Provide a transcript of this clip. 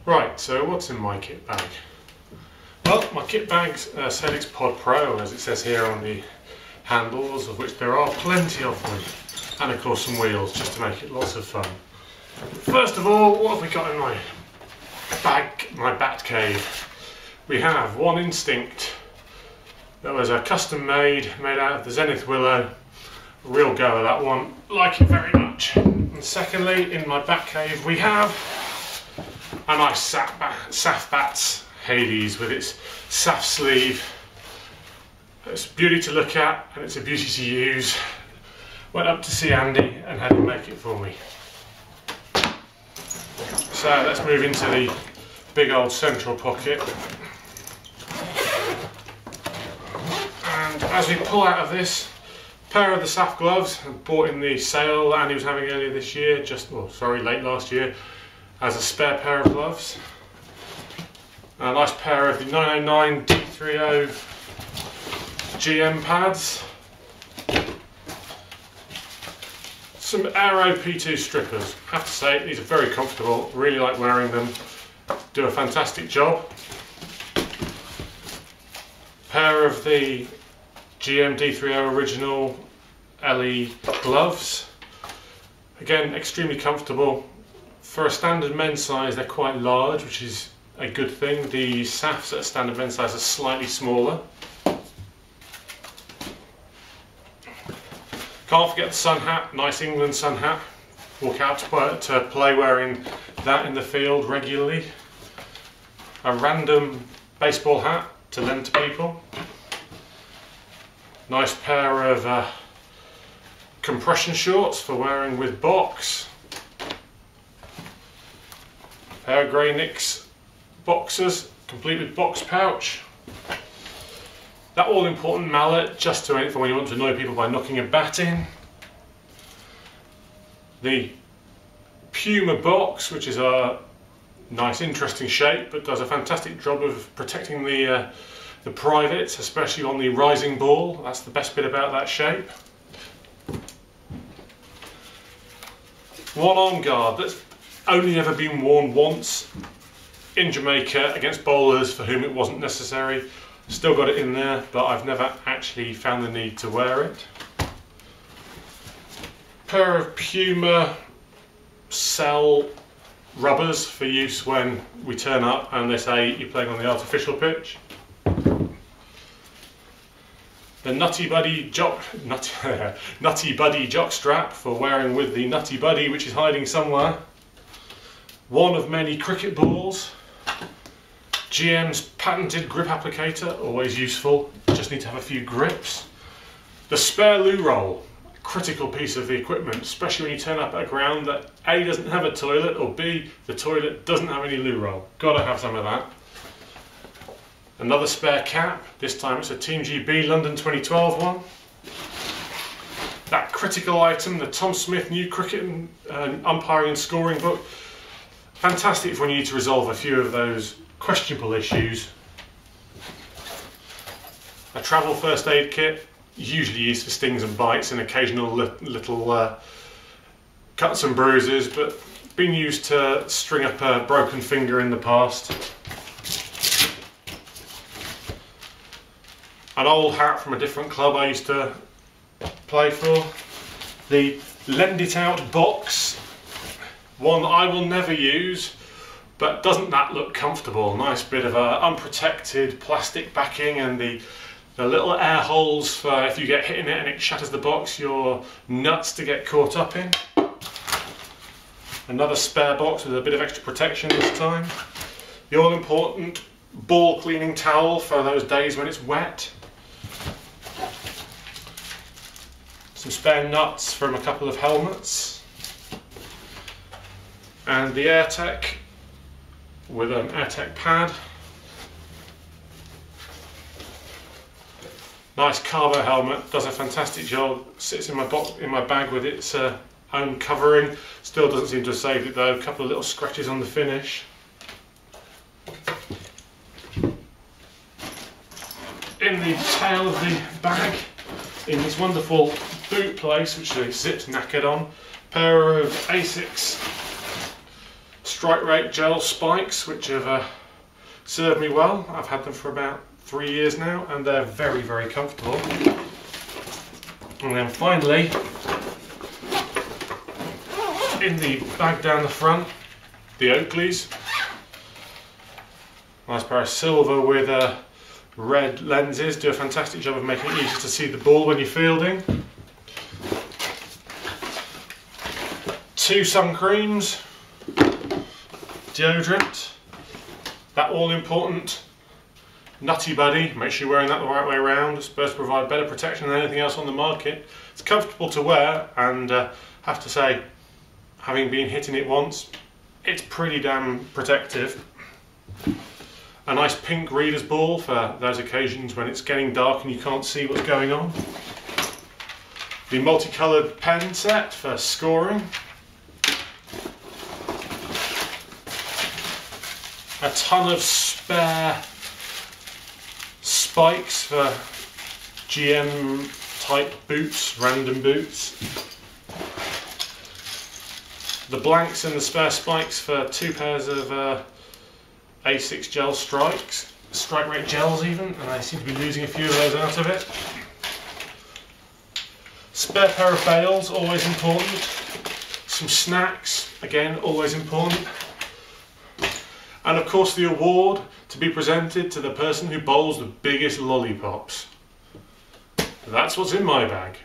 Right, so what's in my kit bag? Well, my kit bag's Celix Pod Pro, as it says here on the handles, of which there are plenty of them, and of course some wheels, just to make it lots of fun. First of all, what have we got in my bag, my bat cave? We have one Instinct that was a custom made out of the Zenith Willow. Real go at that one, like it very much. And secondly, in my bat cave we have a nice SAF Bats Hades with its SAF sleeve. It's a beauty to look at and it's a beauty to use. Went up to see Andy and had him make it for me. So let's move into the big old central pocket. And as we pull out of this, pair of the SAF gloves I bought in the sale that Andy was having earlier this year, late last year, as a spare pair of gloves. A nice pair of the 909 D30 GM pads. Some Aero P2 strippers. I have to say, these are very comfortable, really like wearing them, do a fantastic job. Pair of the GM D30 original LE gloves. Again, extremely comfortable. For a standard men's size, they're quite large, which is a good thing. The SAFs at a standard men's size are slightly smaller. Can't forget the sun hat, nice England sun hat. Walk out to play wearing that in the field regularly. A random baseball hat to lend to people. Nice pair of compression shorts for wearing with box. Pair of Grey Nicks boxers, complete with box pouch. That all important mallet, just for when you want to annoy people by knocking a bat in. The Puma box, which is a nice interesting shape but does a fantastic job of protecting the privates, especially on the rising ball. That's the best bit about that shape. One arm guard that's only ever been worn once in Jamaica against bowlers for whom it wasn't necessary. Still got it in there, but I've never actually found the need to wear it. Pair of Puma Cell rubbers for use when we turn up and they say you're playing on the artificial pitch. The Nutty Buddy jock strap for wearing with the Nutty Buddy, which is hiding somewhere. One of many cricket balls. GM's patented grip applicator, always useful, just need to have a few grips. The spare loo roll, a critical piece of the equipment, especially when you turn up at a ground that A, doesn't have a toilet, or B, the toilet doesn't have any loo roll. Gotta have some of that. Another spare cap, this time it's a Team GB London 2012 one. That critical item, the Tom Smith new cricket umpiring and scoring book. Fantastic for when you need to resolve a few of those questionable issues. A travel first aid kit, usually used for stings and bites and occasional little cuts and bruises, but been used to string up a broken finger in the past. An old hat from a different club I used to play for. The Lend It Out box, one I will never use, but doesn't that look comfortable? Nice bit of unprotected plastic backing and the little air holes for if you get hit in it and it shatters the box, you're nuts to get caught up in. Another spare box with a bit of extra protection this time. The all important ball cleaning towel for those days when it's wet. Some spare nuts from a couple of helmets. And the AirTech with an AirTech pad. Nice carbo helmet, does a fantastic job, sits in my bag with its own covering. Still doesn't seem to have saved it though, a couple of little scratches on the finish. In the tail of the bag, in this wonderful boot place which they zipped knackered on, pair of Asics Strike Rate gel spikes, which have served me well. I've had them for about 3 years now, and they're very, very comfortable. And then finally, in the bag down the front, the Oakleys. Nice pair of silver with red lenses, do a fantastic job of making it easy to see the ball when you're fielding. 2 sun creams, deodorant, that all important Nutty Buddy, make sure you're wearing that the right way around. It's supposed to provide better protection than anything else on the market. It's comfortable to wear, and have to say, having been hit in it once, it's pretty damn protective. A nice pink reader's ball for those occasions when it's getting dark and you can't see what's going on. The multicoloured pen set for scoring. A ton of spare spikes for GM type boots, random boots. The blanks and the spare spikes for 2 pairs of A6 gel strikes, Strike Rate gels even, and I seem to be losing a few of those out of it. Spare pair of bails, always important. Some snacks, again, always important. And of course the award to be presented to the person who bowls the biggest lollipops. That's what's in my bag.